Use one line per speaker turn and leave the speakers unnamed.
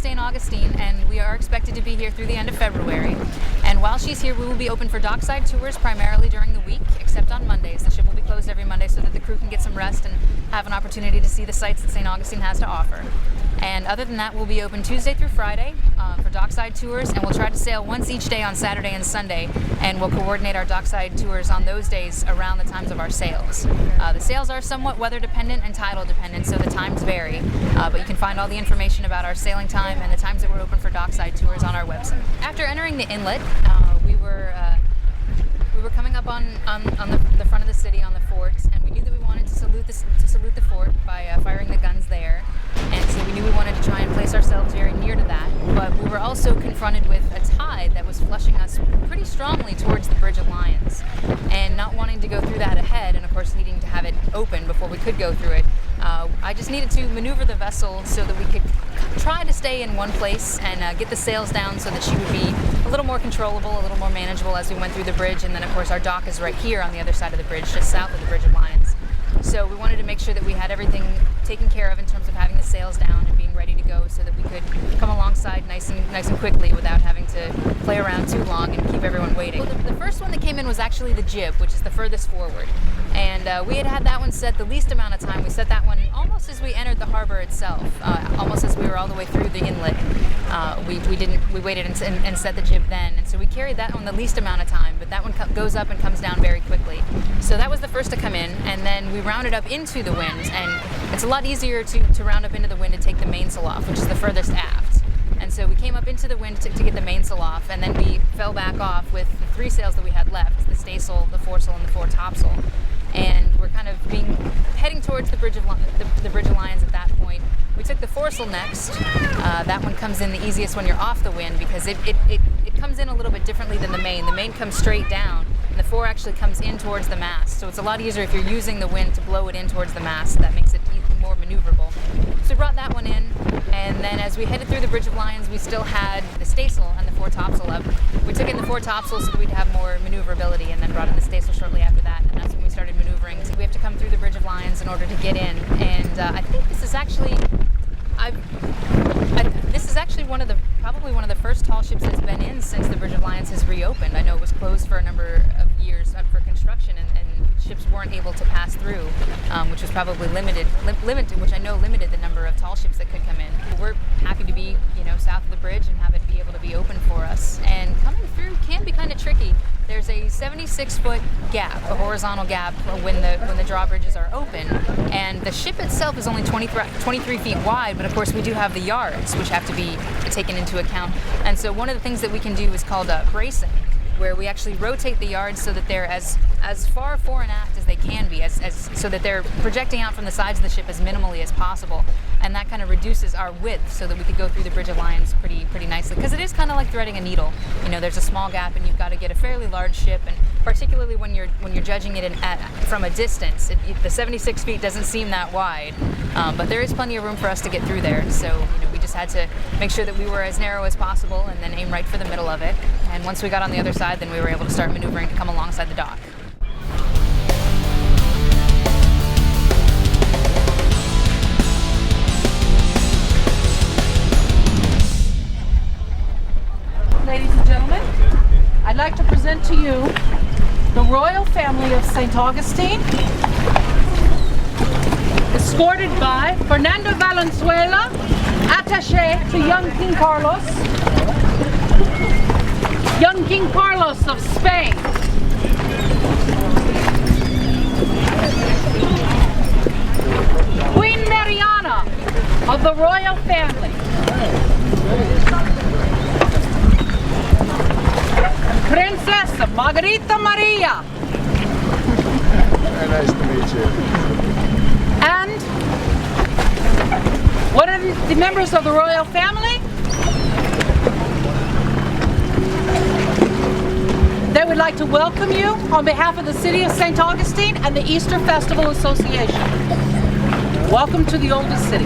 St Augustine, and we are expected to be here through the end of February. And while she's here, we will be open for dockside tours primarily during the week, except on Mondays. The ship will be closed every Monday so that the crew can get some rest and have an opportunity to see the sights that St Augustine has to offer. And other than that, we'll be open Tuesday through Friday for dockside tours, and we'll try to sail once each day on Saturday and Sunday, and we'll coordinate our dockside tours on those days around the times of our sails. The sails are somewhat weather dependent and tidal dependent, so the times vary, but you can find all the information about our sailing time and the times that we're open for dockside tours on our website. After entering the inlet, we were coming up on the front of the city on the fort, and we knew that we wanted to salute the fort by firing the guns there. And so we knew we wanted to try and place ourselves very near to that, but we were also confronted with a tide that was flushing us pretty strongly towards the Bridge of Lions. And not wanting to go through that ahead, and of course needing to have it open before we could go through it, I just needed to maneuver the vessel so that we could try to stay in one place and get the sails down so that she would be a little more controllable, a little more manageable as we went through the bridge. And then of course our dock is right here on the other side of the bridge, just south of the Bridge of Lions. So we wanted to make sure that we had everything taken care of in terms of having the sails down and being ready to go so that we could come alongside nice and quickly without having to play around too long and keep everyone waiting. Well, the first one that came in was actually the jib, which is the furthest forward. And we had that one set the least amount of time. We set that one almost as we entered the harbor itself, almost as we were all the way through the inlet. We waited and set the jib then. And so we carried that one the least amount of time, but that one goes up and comes down very quickly. So that was the first to come in, and then we rounded up into the wind, and it's a lot easier to round up into the wind and take the mainsail off, which is the furthest aft. And so we came up into the wind to get the mainsail off, and then we fell back off with the three sails that we had left, the staysail, the foresail, and the foretopsail. And we're kind of heading towards the Bridge of Lions at that point. We took the foresail next. That one comes in the easiest when you're off the wind because it comes in a little bit differently than the main. The main comes straight down, and the fore actually comes in towards the mast. So it's a lot easier if you're using the wind to blow it in towards the mast. That makes it more maneuverable. So we brought that one in, and then as we headed through the Bridge of Lions, we still had the staysail and the foretopsail up. We took in the foretopsail so that we'd have more maneuverability, and then brought in the staysail shortly after that, and that's when we started maneuvering. So we have to come through the Bridge of Lions in order to get in, and I think this is actually probably one of the first tall ships that's been in since the Bridge of Lions has reopened. I know it was closed for a number of years for construction, and ships weren't able to pass through, which was probably limited, which I know limited the number of tall ships that could come in. We're happy to be, south of the bridge and have it be able to be open for us. And coming through can be kind of tricky. There's a 76-foot gap, a horizontal gap, when the drawbridges are open, and the ship itself is only 23 feet wide, but of course we do have the yards, which have to be taken into account. And so one of the things that we can do is called bracing, where we actually rotate the yards so that they're as far fore and aft as they can be, so that they're projecting out from the sides of the ship as minimally as possible. And that kind of reduces our width so that we could go through the Bridge of Lions pretty nicely. Because it is kind of like threading a needle. There's a small gap, and you've got to get a fairly large ship, and particularly when you're judging it from a distance, the 76 feet doesn't seem that wide, but there is plenty of room for us to get through there. So we just had to make sure that we were as narrow as possible, and then aim right for the middle of it. And once we got on the other side, then we were able to start maneuvering to come alongside the dock.
Ladies and gentlemen, I'd like to present to you the royal family of St. Augustine, escorted by Fernando Valenzuela, attaché to young King Carlos of Spain. Queen Mariana of the royal family. Princess Margarita Maria.
Very nice to meet you.
And what are the members of the royal family? They would like to welcome you on behalf of the City of St. Augustine and the Easter Festival Association. Welcome to the oldest city.